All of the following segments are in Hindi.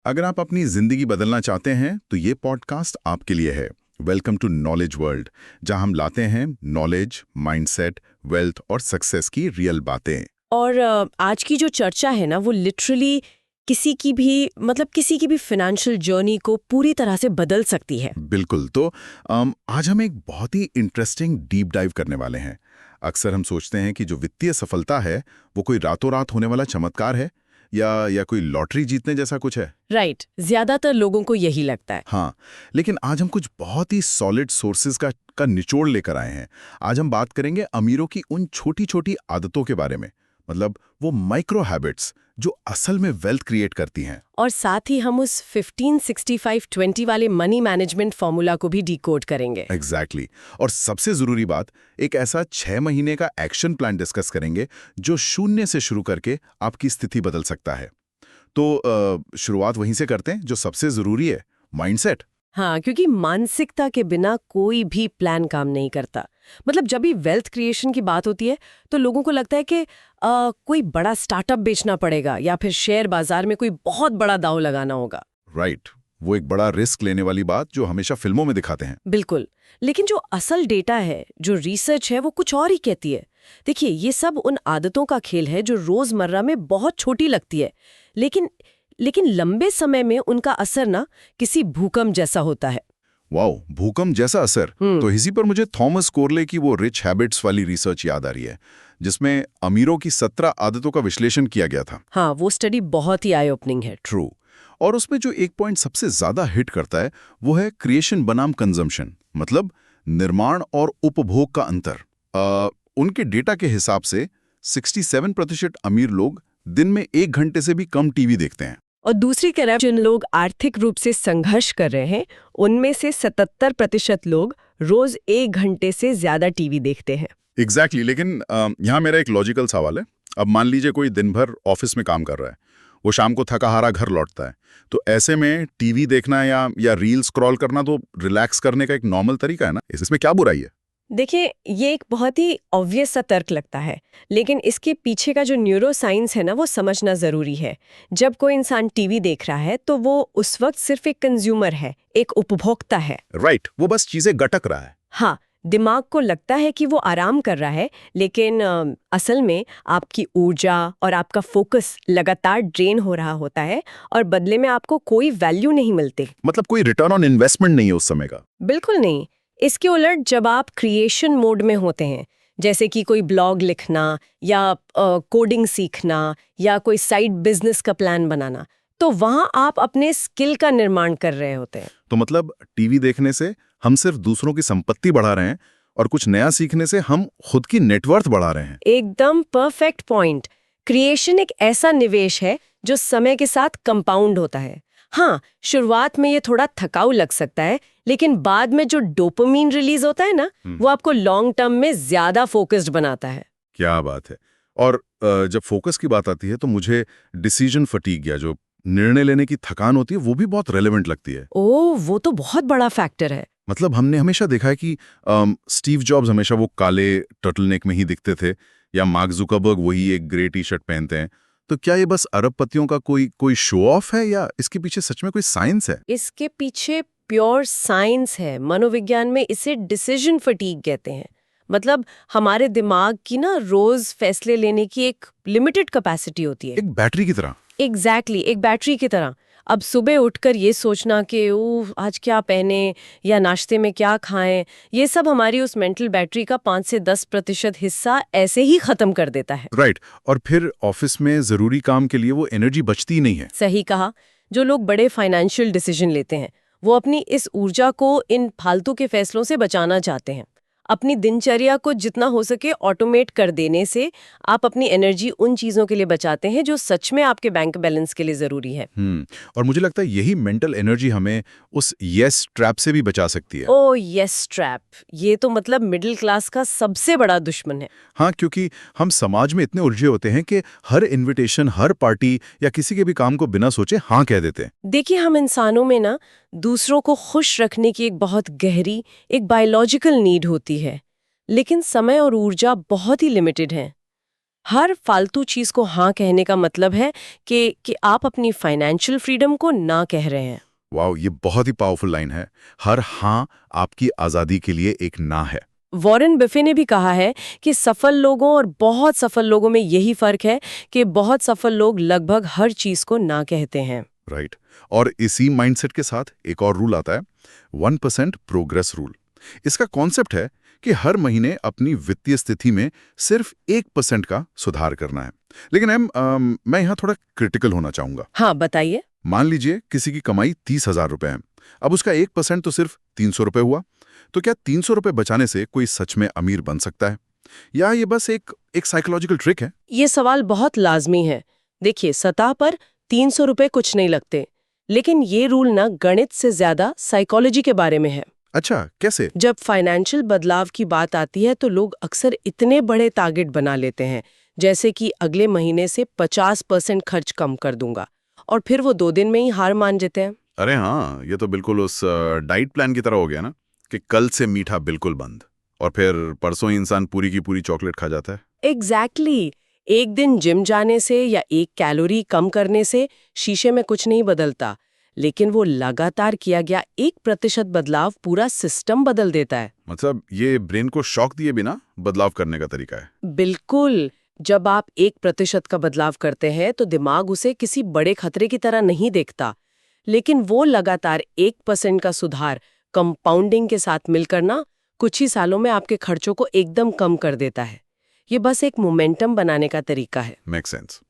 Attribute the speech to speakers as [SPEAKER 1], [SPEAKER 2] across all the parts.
[SPEAKER 1] अगर आप अपनी जिंदगी बदलना चाहते हैं तो ये पॉडकास्ट आपके लिए है। वेलकम टू नॉलेज वर्ल्ड, जहां हम लाते हैं नॉलेज, माइंडसेट, वेल्थ और सक्सेस की रियल बातें।
[SPEAKER 2] और आज की जो चर्चा है ना वो लिटरली किसी की भी फाइनेंशियल जर्नी को पूरी तरह से बदल सकती है।
[SPEAKER 1] बिल्कुल। तो आज हम एक बहुत ही इंटरेस्टिंग डीप डाइव करने वाले हैं। अक्सर हम सोचते हैं कि जो वित्तीय सफलता है वो कोई रातों रात होने वाला चमत्कार है या कोई लॉटरी जीतने जैसा कुछ है।
[SPEAKER 2] राइट, ज्यादातर लोगों को यही लगता है।
[SPEAKER 1] हाँ, लेकिन आज हम कुछ बहुत ही सॉलिड सोर्सेज का निचोड़ लेकर आए हैं। आज हम बात करेंगे अमीरों की उन छोटी छोटी आदतों के बारे में, मतलब वो माइक्रो हैबिट्स जो असल में वेल्थ क्रिएट करती हैं।
[SPEAKER 2] और साथ ही हम उस 15-65-20 वाले मनी मैनेजमेंट फॉर्मूला को भी डिकोड करेंगे।
[SPEAKER 1] एग्जैक्टली और सबसे जरूरी बात, एक ऐसा 6 महीने का एक्शन प्लान डिस्कस करेंगे जो शून्य से शुरू करके आपकी स्थिति बदल सकता है। तो शुरुआत वहीं से करते हैं जो सबसे जरूरी है, माइंडसेट।
[SPEAKER 2] हाँ, क्योंकि मानसिकता के बिना कोई भी प्लान काम नहीं करता। मतलब जब भी वेल्थ क्रिएशन की बात होती है तो लोगों को लगता है कि कोई बड़ा स्टार्टअप बेचना पड़ेगा या फिर शेयर बाजार में कोई बहुत बड़ा दांव लगाना होगा।
[SPEAKER 1] राइट, वो एक बड़ा रिस्क लेने वाली बात जो हमेशा फिल्मों में दिखाते हैं।
[SPEAKER 2] बिल्कुल, लेकिन जो असल डेटा है, जो रिसर्च है, वो कुछ और ही कहती है। देखिए, ये सब उन आदतों का खेल है जो रोजमर्रा में बहुत छोटी लगती है, लेकिन लंबे समय में उनका असर ना किसी भूकंप जैसा होता है।
[SPEAKER 1] वाओ, भूकंप जैसा असर। तो इसी पर मुझे थॉमस कोरले की वो रिच हैबिट्स वाली रिसर्च याद आ रही है, जिसमें अमीरों की 17 आदतों का विश्लेषण किया गया था।
[SPEAKER 2] हाँ, वो स्टडी बहुत ही आई ओपनिंग है।
[SPEAKER 1] ट्रू। और उसमें जो एक पॉइंट सबसे ज्यादा हिट करता है वो है क्रिएशन बनाम कंजम्पशन, मतलब निर्माण और उपभोग का अंतर। उनके डेटा के हिसाब से 67% अमीर लोग दिन में 1 घंटे से भी कम टीवी देखते हैं।
[SPEAKER 2] और दूसरी तरफ जिन लोग आर्थिक रूप से संघर्ष कर रहे हैं, उनमें से 77% लोग रोज 1 घंटे से ज्यादा टीवी देखते हैं।
[SPEAKER 1] एग्जैक्टली। लेकिन यहाँ मेरा एक लॉजिकल सवाल है। अब मान लीजिए कोई दिन भर ऑफिस में काम कर रहा है, वो शाम को थका हारा घर लौटता है, तो ऐसे में टीवी देखना या रील स्क्रॉल करना तो रिलैक्स करने का एक नॉर्मल तरीका है ना, इसमें क्या बुराई है?
[SPEAKER 2] देखिए, ये एक बहुत ही ऑब्वियस सा तर्क लगता है, लेकिन इसके पीछे का जो न्यूरो साइंस है ना, वो समझना जरूरी है। जब कोई इंसान टीवी देख रहा है तो वो उस वक्त सिर्फ एक कंज्यूमर है, एक उपभोक्ता है।
[SPEAKER 1] राइट, वो बस चीजें गटक रहा है।
[SPEAKER 2] हाँ, दिमाग को लगता है कि वो आराम कर रहा है, लेकिन असल में आपकी ऊर्जा और आपका फोकस लगातार ड्रेन हो रहा होता है और बदले में आपको कोई वैल्यू नहीं मिलती।
[SPEAKER 1] मतलब कोई रिटर्न ऑन इन्वेस्टमेंट नहीं है उस समय का।
[SPEAKER 2] बिल्कुल नहीं। इसके उलट जब आप क्रिएशन मोड में होते हैं, जैसे कि कोई ब्लॉग लिखना या कोडिंग सीखना या कोई साइड बिजनेस का प्लान बनाना, तो वहां आप अपने स्किल का निर्माण कर रहे होते हैं।
[SPEAKER 1] तो मतलब टीवी देखने से हम सिर्फ दूसरों की संपत्ति बढ़ा रहे हैं और कुछ नया सीखने से हम खुद की नेटवर्थ बढ़ा रहे हैं।
[SPEAKER 2] एकदम परफेक्ट पॉइंट। क्रिएशन एक ऐसा निवेश है जो समय के साथ कंपाउंड होता है। हाँ, शुरुआत में ये थोड़ा थकाऊ लग सकता है, लेकिन बाद में जो डोपामीन रिलीज होता है ना, वो आपको लॉन्ग टर्म में ज्यादा फोकस्ड बनाता है।
[SPEAKER 1] क्या बात है। और जब फोकस की बात आती है तो मुझे डिसीजन फटीग या जो निर्णय लेने की थकान होती है वो भी बहुत रेलेवेंट लगती है।
[SPEAKER 2] ओह, वो तो बहुत बड़ा फैक्टर है।
[SPEAKER 1] मतलब हमने हमेशा देखा है कि स्टीव जॉब्स हमेशा वो काले टर्टलनेक में ही दिखते थे, या मार्क जुकरबर्ग वही एक ग्रे टी शर्ट पहनते हैं। तो क्या ये बस अरबपतियों का कोई शो ऑफ है या इसके पीछे सच में कोई साइंस है?
[SPEAKER 2] इसके पीछे प्योर साइंस है। मनोविज्ञान में इसे डिसीजन फटीग कहते हैं। मतलब हमारे दिमाग की ना रोज फैसले लेने की एक लिमिटेड कैपेसिटी होती है।
[SPEAKER 1] एक बैटरी की तरह।
[SPEAKER 2] एग्जैक्टली, एक बैटरी की तरह। अब सुबह उठकर ये सोचना कि आज क्या पहने या नाश्ते में क्या खाएं, ये सब हमारी उस मेंटल बैटरी का 5 से 10% हिस्सा ऐसे ही खत्म कर देता है।
[SPEAKER 1] राइट। और फिर ऑफिस में जरूरी काम के लिए वो एनर्जी बचती ही नहीं है।
[SPEAKER 2] सही कहा। जो लोग बड़े फाइनेंशियल डिसीजन लेते हैं, वो अपनी इस ऊर्जा को इन फालतू के फैसलों से बचाना चाहते हैं। अपनी दिनचर्या को जितना हो सके ऑटोमेट कर देने से आप अपनी एनर्जी उन चीजों के लिए बचाते हैं जो सच में आपके बैंक बैलेंस के लिए जरूरी है।
[SPEAKER 1] और मुझे लगता है यही मेंटल एनर्जी हमें उस यस ट्रैप से भी बचा सकती है।
[SPEAKER 2] ओह यस ट्रैप, ये तो मतलब मिडिल क्लास का सबसे बड़ा दुश्मन है।
[SPEAKER 1] हाँ, क्योंकि हम समाज में इतने उलझे होते हैं कि हर इनविटेशन, हर पार्टी या किसी के भी काम को बिना सोचे हाँ कह देते हैं।
[SPEAKER 2] देखिए, हम इंसानों में ना दूसरों को खुश रखने की एक बहुत गहरी, एक बायोलॉजिकल नीड होती है, लेकिन समय और ऊर्जा बहुत ही लिमिटेड है। हर फालतू चीज को हाँ कहने का मतलब है कि आप अपनी फाइनेंशियल फ्रीडम को ना कह रहे हैं।
[SPEAKER 1] वाओ, ये बहुत ही पावरफुल लाइन है। हर हाँ आपकी आजादी के लिए एक ना है।
[SPEAKER 2] वॉरेन बफे ने भी कहा है कि सफल लोगों और बहुत सफल लोगों में यही फर्क है कि बहुत सफल लोग लगभग हर चीज को ना कहते हैं।
[SPEAKER 1] राइट। और इसी माइंडसेट के साथ एक और रूल आता है, 1% प्रोग्रेस रूल। इसका कॉन्सेप्ट है कि हर महीने अपनी वित्तीय स्थिति में सिर्फ 1% का सुधार करना है। लेकिन मैं यहाँ थोड़ा क्रिटिकल होना चाहूंगा।
[SPEAKER 2] हाँ, बताइए।
[SPEAKER 1] मान लीजिए किसी की कमाई 30,000 रुपए है। अब उसका 1% तो सिर्फ 300 रुपए हुआ। तो क्या 300 रुपए बचाने से कोई सच में अमीर बन सकता है, या ये बस एक साइकोलॉजिकल ट्रिक है?
[SPEAKER 2] ये सवाल बहुत लाजमी है। देखिए, सतह पर 300 रुपए कुछ नहीं लगते, लेकिन ये रूल ना गणित से ज्यादा साइकोलॉजी के बारे में है।
[SPEAKER 1] अच्छा, कैसे?
[SPEAKER 2] जब फाइनेंशियल बदलाव की बात आती है तो लोग अक्सर इतने बड़े टारगेट बना लेते हैं, जैसे कि अगले महीने से 50% खर्च कम कर दूंगा, और फिर वो 2 दिन में ही हार मान जाते हैं।
[SPEAKER 1] अरे हाँ, ये तो बिल्कुल उस डाइट प्लान की तरह हो गया ना, कि कल से मीठा बिल्कुल बंद, और फिर परसों ही इंसान पूरी की पूरी चॉकलेट खा जाता है।
[SPEAKER 2] एग्जैक्टली। एक दिन जिम जाने से या 1 कैलोरी कम करने से शीशे में कुछ नहीं बदलता, लेकिन वो लगातार किया गया 1% बदलाव पूरा सिस्टम बदल देता है।
[SPEAKER 1] मतलब ये ब्रेन को शॉक दिए बिना बदलाव करने का तरीका है।
[SPEAKER 2] बिल्कुल। जब आप 1% का बदलाव करते हैं तो दिमाग उसे किसी बड़े खतरे की तरह नहीं देखता, लेकिन वो लगातार 1% का सुधार कंपाउंडिंग के साथ मिलकर ना कुछ ही सालों में आपके खर्चों को एकदम कम कर देता है। ये बस एक मोमेंटम बनाने का तरीका है।
[SPEAKER 1] Make sense.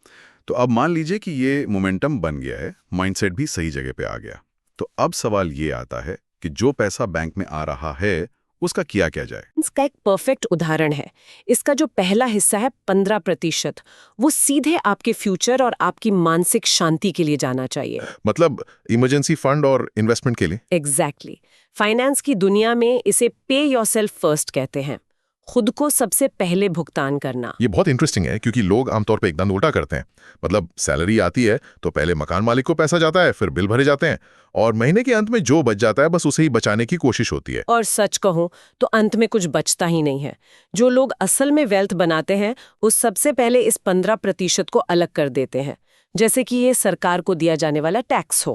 [SPEAKER 1] तो अब मान लीजिए कि ये मोमेंटम बन गया है, माइंडसेट भी सही जगह पे आ गया, तो अब सवाल ये आता है कि जो पैसा बैंक में आ रहा है उसका किया क्या जाए?
[SPEAKER 2] इसका एक परफेक्ट उदाहरण है। इसका जो पहला हिस्सा है 15%, वो सीधे आपके फ्यूचर और आपकी मानसिक शांति के लिए जाना चाहिए।
[SPEAKER 1] मतलब इमरजेंसी फंड और इन्वेस्टमेंट के लिए?
[SPEAKER 2] एग्जैक्टली। फाइनेंस की दुनिया में इसे पे योरसेल्फ फर्स्ट कहते हैं, खुद को सबसे पहले भुगतान करना।
[SPEAKER 3] ये बहुत इंटरेस्टिंग है क्योंकि लोग आमतौर पे एकदम उल्टा करते हैं। मतलब सैलरी आती है तो पहले मकान मालिक को पैसा जाता है, फिर बिल भरे जाते हैं, और महीने के अंत में जो बच जाता है बस उसे ही बचाने की कोशिश होती है।
[SPEAKER 2] और सच कहूं तो अंत में कुछ बचता ही नहीं है। जो लोग असल में वेल्थ बनाते हैं उस सबसे पहले इस 15% को अलग कर देते हैं, जैसे कि ये सरकार को दिया जाने वाला टैक्स हो।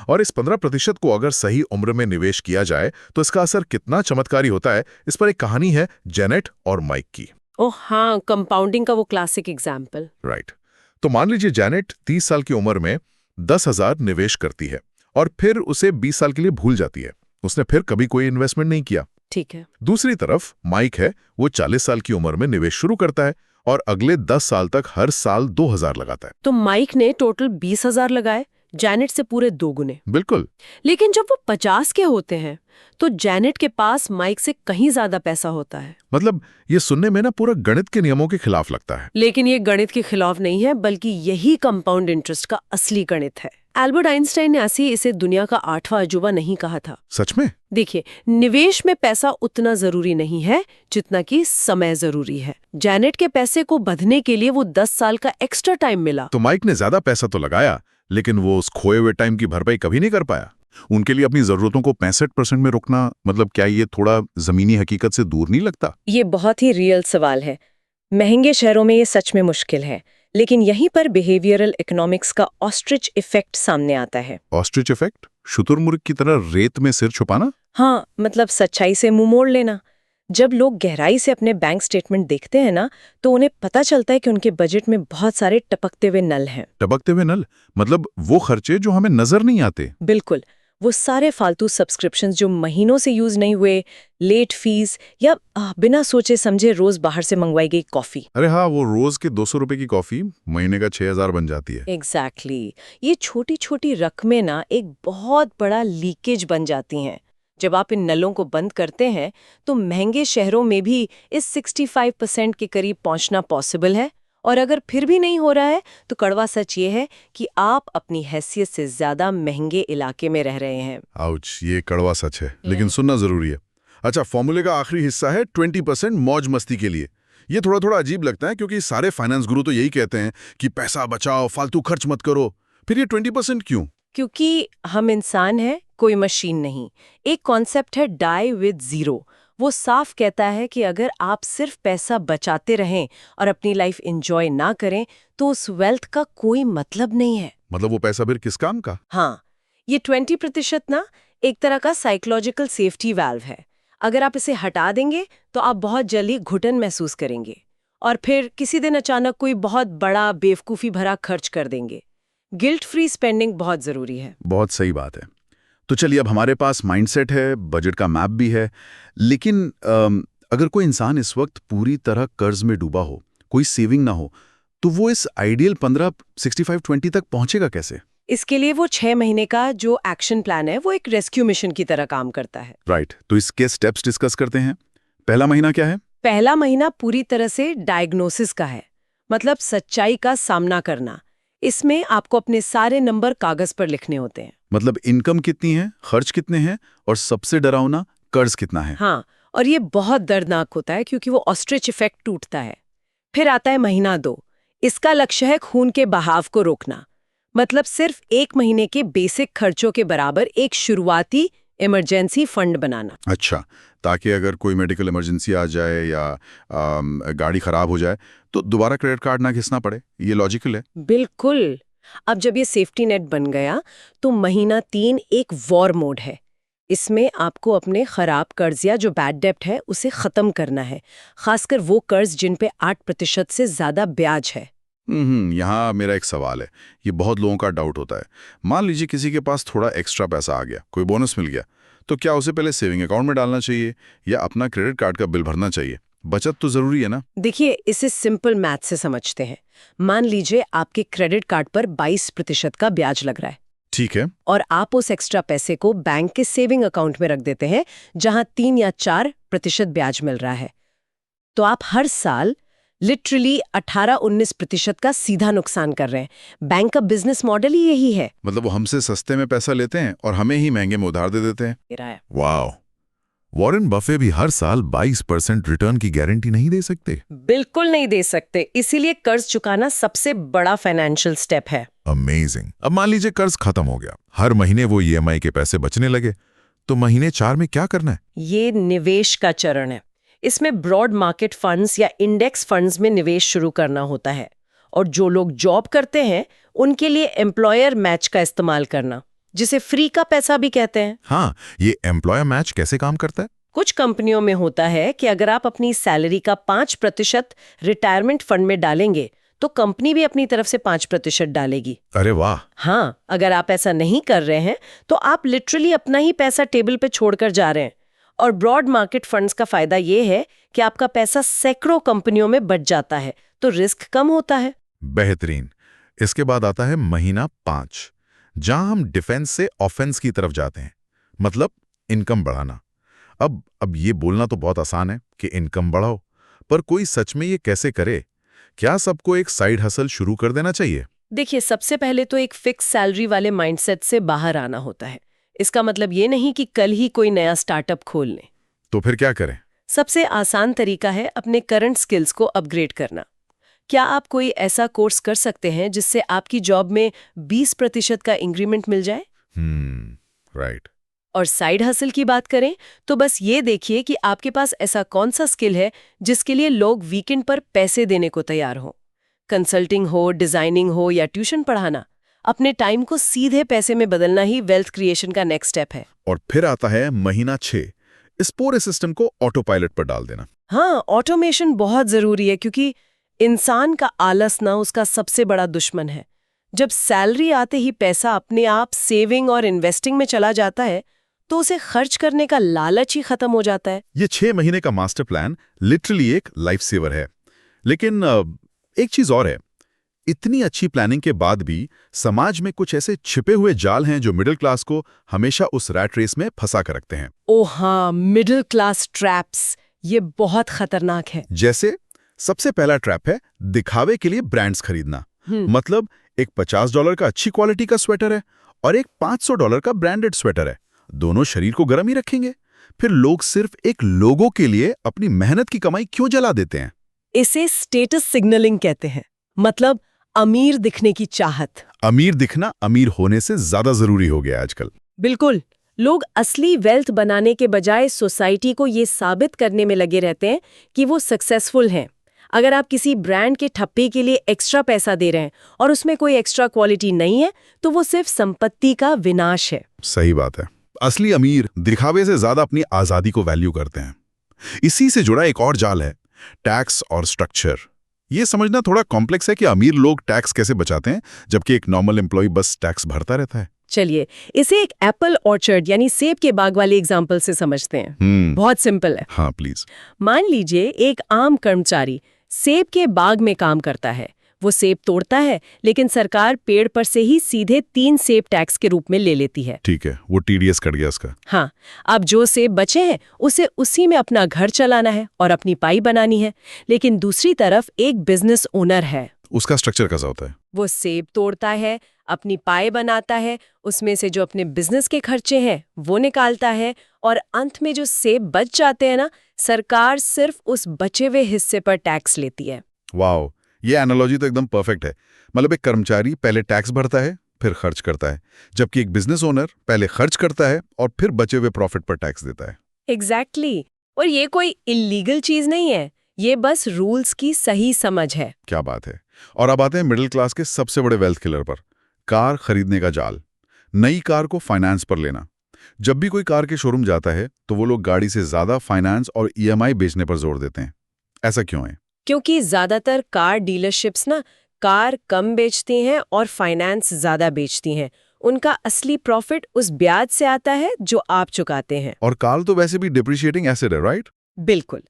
[SPEAKER 3] और इस 15% को अगर सही उम्र में निवेश किया जाए तो इसका असर कितना चमत्कारी होता है, इस पर एक कहानी है जेनेट और माइक की।
[SPEAKER 2] ओह हाँ, कंपाउंडिंग का वो क्लासिक एग्जाम्पल।
[SPEAKER 3] राइट। तो मान लीजिए जेनेट 30 साल की उम्र में 10,000 निवेश करती है और फिर उसे 20 साल के लिए भूल जाती है। उसने फिर कभी कोई इन्वेस्टमेंट नहीं किया।
[SPEAKER 2] ठीक है।
[SPEAKER 3] दूसरी तरफ माइक है, वो 40 साल की उम्र में निवेश शुरू करता है और अगले 10 साल तक हर साल 2,000 लगाता है।
[SPEAKER 2] तो माइक ने टोटल 20,000 लगाए, जेनेट से पूरे 2 गुने।
[SPEAKER 3] बिल्कुल।
[SPEAKER 2] लेकिन जब वो 50 के होते हैं तो जेनेट के पास माइक से कहीं ज्यादा पैसा होता है।
[SPEAKER 3] मतलब ये सुनने में ना पूरा गणित के नियमों के खिलाफ लगता है।
[SPEAKER 2] लेकिन ये गणित के खिलाफ नहीं है, बल्कि यही कंपाउंड इंटरेस्ट का असली गणित है। एल्बर्ट आइंस्टाइन ने ऐसे इसे दुनिया का 8वां अजूबा नहीं कहा था।
[SPEAKER 3] सच में?
[SPEAKER 2] देखिए, निवेश में पैसा उतना जरूरी नहीं है जितना कि समय जरूरी है। जेनेट के पैसे को बधने के लिए वो 10 साल का एक्स्ट्रा टाइम मिला।
[SPEAKER 3] तो माइक ने ज्यादा पैसा तो लगाया, लेकिन वो उस खोए हुए टाइम की भरपाई कभी नहीं कर पाया। उनके लिए अपनी जरूरतों को 65% में रोकना, मतलब क्या ये थोड़ा जमीनी हकीकत से दूर नहीं लगता?
[SPEAKER 2] ये बहुत ही रियल सवाल है। महंगे शहरों में ये सच में मुश्किल है, लेकिन यहीं पर बिहेवियरल इकोनॉमिक्स का ऑस्ट्रिच इफेक्ट सामने आता है।
[SPEAKER 3] Ostrich effect? शुतुरमुर्ग की तरह रेत में सिर छुपाना?
[SPEAKER 2] हाँ, मतलब सच्चाई से मुंह मोड़ लेना। जब लोग गहराई से अपने बैंक स्टेटमेंट देखते हैं ना, तो उन्हें पता चलता है कि उनके बजट में बहुत सारे टपकते हुए नल हैं।
[SPEAKER 3] टपकते हुए नल? मतलब वो खर्चे जो हमें नजर नहीं आते।
[SPEAKER 2] बिल्कुल। वो सारे फालतू सब्सक्रिप्शंस जो महीनों से यूज नहीं हुए, लेट फीस, या बिना सोचे समझे रोज बाहर से मंगवाई गई कॉफी।
[SPEAKER 3] अरे हाँ, वो रोज के 200 रुपए की कॉफी महीने का 6,000 बन जाती है।
[SPEAKER 2] एग्जैक्टली। ये छोटी छोटी रकमें ना एक बहुत बड़ा लीकेज बन जाती हैं। जब आप इन नलों को बंद करते हैं तो महंगे शहरों में भी इस 65% के करीब पहुंचना पॉसिबल है, और अगर फिर भी नहीं हो रहा है तो कड़वा सच ये है कि आप अपनी हैसियत से ज्यादा महंगे इलाके में रह रहे हैं।
[SPEAKER 1] आउच, ये कड़वा सच है, लेकिन सुनना जरूरी है। अच्छा, फॉर्मूले का आखिरी हिस्सा है 20% मौज मस्ती के लिए। ये थोड़ा थोड़ा अजीब लगता है क्योंकि सारे फाइनेंस गुरु तो यही कहते हैं कि पैसा बचाओ, फालतू खर्च मत करो। फिर ये 20% क्यों?
[SPEAKER 2] क्योंकि हम इंसान हैं, कोई मशीन नहीं। एक कॉन्सेप्ट है डाई विद जीरो। वो साफ कहता है कि अगर आप सिर्फ पैसा बचाते रहें और अपनी लाइफ एंजॉय ना करें तो उस वेल्थ का कोई मतलब नहीं है।
[SPEAKER 3] मतलब वो पैसा फिर किस काम का?
[SPEAKER 2] हाँ, ये 20% ना एक तरह का साइकोलॉजिकल सेफ्टी वाल्व है। अगर आप इसे हटा देंगे तो आप बहुत जल्दी घुटन महसूस करेंगे और फिर किसी दिन अचानक कोई बहुत बड़ा बेवकूफ़ी भरा खर्च कर देंगे। गिल्ट फ्री स्पेंडिंग बहुत ज़रूरी है।
[SPEAKER 1] बहुत सही बात है। तो चलिए, अब हमारे पास माइंडसेट है, बजट का मैप भी है, लेकिन अगर कोई इंसान इस वक्त पूरी तरह कर्ज में डूबा हो, कोई सेविंग ना हो, तो वो इस आइडियल 15-65-20 तक पहुंचेगा कैसे?
[SPEAKER 2] इसके लिए वो 6 महीने का जो एक्शन प्लान है वो एक रेस्क्यू मिशन की तरह काम करता है।
[SPEAKER 1] राइट, तो इसके स्टेप्स डिस्कस करते हैं। पहला महीना क्या है?
[SPEAKER 2] पहला महीना पूरी तरह से डायग्नोसिस का है, मतलब सच्चाई का सामना करना। इसमें आपको अपने सारे नंबर कागज पर लिखने होते हैं।
[SPEAKER 1] मतलब इनकम कितनी है, खर्च कितने हैं, और सबसे डरावना कर्ज कितना है।
[SPEAKER 2] हाँ, और ये बहुत दर्दनाक होता है क्योंकि वो ऑस्ट्रिच इफेक्ट टूटता है। फिर आता है महीना 2। इसका लक्ष्य है खून के बहाव को रोकना, मतलब सिर्फ 1 महीने के बेसिक खर्चों के बराबर एक शुरुआती इमरजेंसी फंड बनाना।
[SPEAKER 1] अच्छा, ताकि अगर कोई मेडिकल इमरजेंसी आ जाए या गाड़ी खराब हो जाए तो दोबारा क्रेडिट कार्ड ना घिसना पड़े। ये लॉजिकल है।
[SPEAKER 2] बिल्कुल। अब जब ये सेफ्टी नेट बन गया तो महीना 3 एक वॉर मोड है। इसमें आपको अपने खराब कर्ज या जो बैड डेब्ट है उसे खत्म करना है, खासकर वो कर्ज जिन पे 8% से ज्यादा ब्याज है।
[SPEAKER 1] यहाँ मेरा एक सवाल है, ये बहुत लोगों का डाउट होता है। मान लीजिए किसी के पास थोड़ा एक्स्ट्रा पैसा आ गया, कोई बोनस मिल गया, तो क्या उसे पहले सेविंग अकाउंट में डालना चाहिए या अपना क्रेडिट कार्ड का बिल भरना चाहिए? बचत तो जरूरी है ना।
[SPEAKER 2] देखिए, इसे सिंपल मैथ से समझते हैं। मान लीजिए आपके क्रेडिट कार्ड पर 22% का ब्याज लग रहा है,
[SPEAKER 1] ठीक है।
[SPEAKER 2] और आप उस एक्स्ट्रा पैसे को बैंक के सेविंग अकाउंट में रख देते हैं जहां 3 या 4% ब्याज मिल रहा है। तो आप हर साल लिटरली 18-19% का सीधा नुकसान कर रहे हैं। बैंक का बिजनेस मॉडल ही यही है।
[SPEAKER 1] मतलब वो हमसे सस्ते में पैसा लेते हैं और हमें ही महंगे में उधार दे देते हैं।
[SPEAKER 3] वाह, वॉरेन बफे भी हर साल 22% रिटर्न की गारंटी नहीं दे सकते?
[SPEAKER 2] बिल्कुल नहीं दे सकते, इसीलिए कर्ज चुकाना सबसे बड़ा फाइनेंशियल स्टेप है।
[SPEAKER 3] अमेजिंग। अब मान लीजिए कर्ज खत्म हो गया, हर महीने वो ईएमआई के पैसे बचने लगे, तो महीने 4 में क्या करना है?
[SPEAKER 2] ये निवेश का चरण है। इसमें ब्रॉड मार्केट फंड्स या इंडेक्स फंड्स में निवेश शुरू करना होता है, और जो लोग जॉब करते हैं उनके लिए एम्प्लॉयर मैच का इस्तेमाल करना, जिसे फ्री का पैसा भी कहते हैं।
[SPEAKER 3] हाँ, ये एम्प्लॉयर मैच कैसे काम करता है?
[SPEAKER 2] कुछ कंपनियों में होता है कि अगर आप अपनी सैलरी का 5% रिटायरमेंट फंड में डालेंगे तो कंपनी भी अपनी तरफ से 5% डालेगी।
[SPEAKER 3] अरे वाह।
[SPEAKER 2] हाँ, अगर आप ऐसा नहीं कर रहे हैं तो आप लिटरली अपना ही पैसा टेबल पे छोड़कर जा रहे हैं। और ब्रॉड मार्केट फंड्स का फायदा ये है कि आपका पैसा सैकड़ों कंपनियों में बच जाता है, तो रिस्क कम होता है।
[SPEAKER 3] बेहतरीन। इसके बाद आता है महीना 5, जहां हम डिफेंस से ऑफेंस की तरफ जाते हैं, मतलब इनकम बढ़ाना। अब ये बोलना तो बहुत आसान है कि इनकम बढ़ाओ, पर कोई सच में ये कैसे करे? क्या सबको एक साइड हसल शुरू कर देना चाहिए?
[SPEAKER 2] देखिए, सबसे पहले तो एक फिक्स सैलरी वाले माइंडसेट से बाहर आना होता है। इसका मतलब ये नहीं कि कल ही कोई नया स्टार्टअप खोल लें।
[SPEAKER 3] तो फिर क्या करें?
[SPEAKER 2] सबसे आसान तरीका है अपने करंट स्किल्स को अपग्रेड करना। क्या आप कोई ऐसा कोर्स कर सकते हैं जिससे आपकी जॉब में 20% का इंक्रीमेंट मिल जाए?
[SPEAKER 3] राइट।
[SPEAKER 2] और साइड हसल की बात करें तो बस ये देखिए कि आपके पास ऐसा कौन सा स्किल है जिसके लिए लोग वीकेंड पर पैसे देने को तैयार हो। कंसल्टिंग हो, डिजाइनिंग हो या ट्यूशन पढ़ाना, अपने टाइम को सीधे पैसे में बदलना ही वेल्थ क्रिएशन का नेक्स्ट स्टेप है।
[SPEAKER 1] और फिर आता है महीना 6। इस पूरे सिस्टम को ऑटो पायलट पर डाल देना।
[SPEAKER 2] हाँ, ऑटोमेशन बहुत जरूरी है क्योंकि इंसान का आलस ना उसका सबसे बड़ा दुश्मन है। जब सैलरी आते ही पैसा अपने आप सेविंग और इन्वेस्टिंग में चला जाता है तो उसे खर्च करने का लालच ही खत्म हो जाता है।
[SPEAKER 1] ये 6 महीने का मास्टर प्लान लिटरली एक लाइफ सेवर है। लेकिन एक चीज और है, इतनी अच्छी प्लानिंग के बाद भी समाज में कुछ ऐसे छिपे हुए जाल हैं जो मिडिल क्लास को हमेशा उस रैट रेस में फंसा कर रखते हैं।
[SPEAKER 2] ओ हाँ, मिडिल क्लास ट्रैप्स, ये बहुत खतरनाक है।
[SPEAKER 1] जैसे सबसे पहला ट्रैप है दिखावे के लिए ब्रांड्स खरीदना। मतलब एक $50 का अच्छी क्वालिटी का स्वेटर है और एक $500 का ब्रांडेड स्वेटर है, दोनों शरीर को गर्म ही रखेंगे। फिर लोग सिर्फ एक लोगो के लिए अपनी मेहनत की कमाई क्यों जला देते हैं?
[SPEAKER 2] इसे स्टेटस सिग्नलिंग कहते हैं, मतलब अमीर दिखने की चाहत।
[SPEAKER 1] अमीर दिखना अमीर होने से ज्यादा जरूरी हो गया आजकल।
[SPEAKER 2] बिल्कुल, लोग असली वेल्थ बनाने के बजाय सोसाइटी को ये साबित करने में लगे रहते हैं कि वो सक्सेसफुल हैं। अगर आप किसी ब्रांड के ठप्पे के लिए एक्स्ट्रा पैसा दे रहे हैं और उसमें कोई एक्स्ट्रा क्वालिटी नहीं है, तो वो सिर्फ संपत्ति का विनाश है।
[SPEAKER 3] सही बात है। असली अमीर दिखावे से ज्यादा अपनी आजादी को वैल्यू करते हैं। इसी से जुड़ा एक और जाल है, टैक्स और स्ट्रक्चर। ये समझना थोड़ा कॉम्प्लेक्स है कि अमीर लोग टैक्स कैसे बचाते हैं, जबकि एक नॉर्मल एम्प्लॉय बस टैक्स भरता रहता है।
[SPEAKER 2] चलिए इसे एक एप्पल ऑर्चर्ड यानी सेब के बाग वाले एग्जाम्पल से समझते हैं। बहुत सिंपल है।
[SPEAKER 3] हाँ प्लीज।
[SPEAKER 2] मान लीजिए एक आम कर्मचारी सेब के बाग में काम करता है। वो सेब तोड़ता है, लेकिन सरकार पेड़ पर से ही सीधे 3 सेब टैक्स के रूप में ले लेती है।
[SPEAKER 3] ठीक है, वो टीडीएस कट गया इसका।
[SPEAKER 2] हाँ, अब जो सेब बचे हैं उसे उसी में अपना घर चलाना है और अपनी पाई बनानी है। लेकिन दूसरी तरफ एक बिजनेस ओनर है।
[SPEAKER 3] उसका स्ट्रक्चर कैसा होता है?
[SPEAKER 2] वो सेब तोड़ता है, अपनी पाई बनाता है, उसमें से जो अपने बिजनेस के खर्चे हैं वो निकालता है, और अंत में जो सेब बच जाते हैं ना, सरकार सिर्फ उस बचे हुए हिस्से पर टैक्स लेती है।
[SPEAKER 3] वाओ, ये एनालॉजी तो एकदम परफेक्ट है। मतलब एक कर्मचारी पहले टैक्स भरता है, फिर खर्च करता है, जबकि एक बिजनेस ओनर पहले खर्च करता है और फिर बचे हुए प्रॉफिट पर टैक्स देता है।
[SPEAKER 2] एग्जैक्टली। और ये कोई इलीगल चीज नहीं है, ये बस रूल्स की सही समझ है।
[SPEAKER 3] क्या बात है। और अब आते हैं मिडिल क्लास के सबसे बड़े वेल्थ किलर पर, कार खरीदने का जाल। नई कार को फाइनेंस पर लेना। जब भी कोई कार के शोरूम जाता है तो वो लोग गाड़ी से ज्यादा फाइनेंस और ईएमआई बेचने पर जोर देते हैं। ऐसा क्यों है?
[SPEAKER 2] क्योंकि ज्यादातर कार डीलरशिप्स ना कार कम बेचती हैं और फाइनेंस ज्यादा बेचती हैं। उनका असली प्रॉफिट उस ब्याज से आता है जो आप चुकाते हैं।
[SPEAKER 3] और कार तो वैसे भी डिप्रिशिएटिंग एसेट है, राइट?
[SPEAKER 2] बिल्कुल।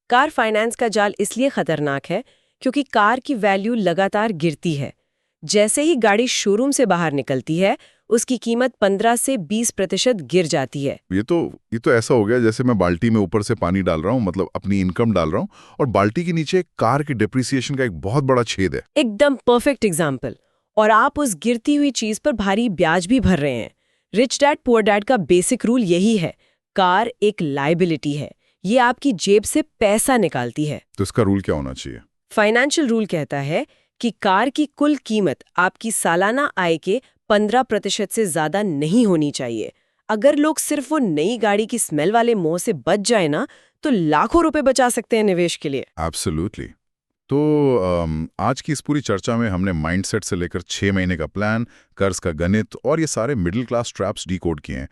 [SPEAKER 2] कार फाइनेंस का जाल इसलिए खतरनाक है क्योंकि कार की वैल्यू लगातार गिरती है। जैसे ही गाड़ी शोरूम से बाहर निकलती है, उसकी कीमत 15 से 20% गिर जाती है।
[SPEAKER 3] ये तो ऐसा हो गया जैसे मैं बाल्टी में ऊपर से पानी डाल रहा हूँ, मतलब अपनी इनकम डाल रहा हूँ, और बाल्टी के नीचे कार की डिप्रिसिएशन का एक बहुत बड़ा छेद है।
[SPEAKER 2] एकदम परफेक्ट एग्जाम्पल। और आप उस गिरती हुई चीज पर भारी ब्याज भी भर रहे हैं। रिच डैड पुअर डैड का बेसिक रूल यही है, कार एक लायबिलिटी है, ये आपकी जेब से पैसा निकालती है।
[SPEAKER 3] तो इसका रूल क्या होना चाहिए?
[SPEAKER 2] फाइनेंशियल रूल कहता है कि कार की कुल कीमत आपकी सालाना आय के 15% से ज्यादा नहीं होनी चाहिए। अगर लोग सिर्फ वो नई गाड़ी की स्मेल वाले मोह से बच जाए ना, तो लाखों रुपए बचा सकते हैं निवेश के लिए।
[SPEAKER 3] एब्सोल्युटली। तो आज की इस पूरी चर्चा में हमने माइंडसेट से लेकर 6 महीने का प्लान, कर्ज का गणित और ये सारे मिडिल क्लास ट्रैप्स डिकोड किए हैं।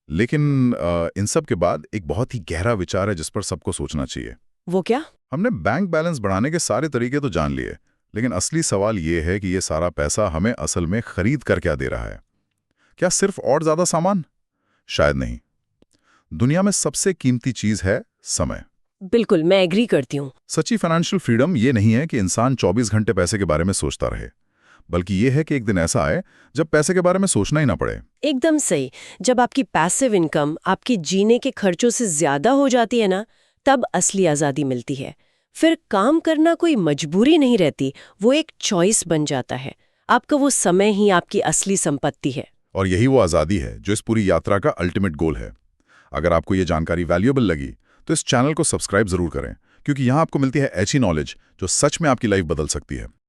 [SPEAKER 3] लेकिन इन सब के बाद एक बहुत ही गहरा विचार है जिस पर सबको सोचना चाहिए।
[SPEAKER 2] वो क्या?
[SPEAKER 3] हमने बैंक बैलेंस बढ़ाने के सारे तरीके तो जान लिए, लेकिन असली सवाल ये है कि ये सारा पैसा हमें असल में खरीद कर क्या दे रहा है? क्या सिर्फ और ज्यादा सामान? शायद नहीं। दुनिया में सबसे कीमती चीज है समय।
[SPEAKER 2] बिल्कुल, मैं एग्री करती हूँ।
[SPEAKER 3] सच्ची फाइनेंशियल फ्रीडम ये नहीं है कि इंसान 24 घंटे पैसे के बारे में सोचता रहे, बल्कि ये है कि एक दिन ऐसा आए जब पैसे के बारे में सोचना ही ना पड़े।
[SPEAKER 2] एकदम सही। जब आपकी पैसिव इनकम आपके जीने के खर्चों से ज्यादा हो जाती है ना, तब असली आज़ादी मिलती है। फिर काम करना कोई मजबूरी नहीं रहती, वो एक चॉइस बन जाता है। आपका वो समय ही आपकी असली संपत्ति है।
[SPEAKER 3] और यही वो आज़ादी है जो इस पूरी यात्रा का अल्टीमेट गोल है। अगर आपको ये जानकारी वैल्यूएबल लगी तो इस चैनल को सब्सक्राइब जरूर करें, क्योंकि यहाँ आपको मिलती है ऐसी नॉलेज जो सच में आपकी लाइफ बदल सकती है।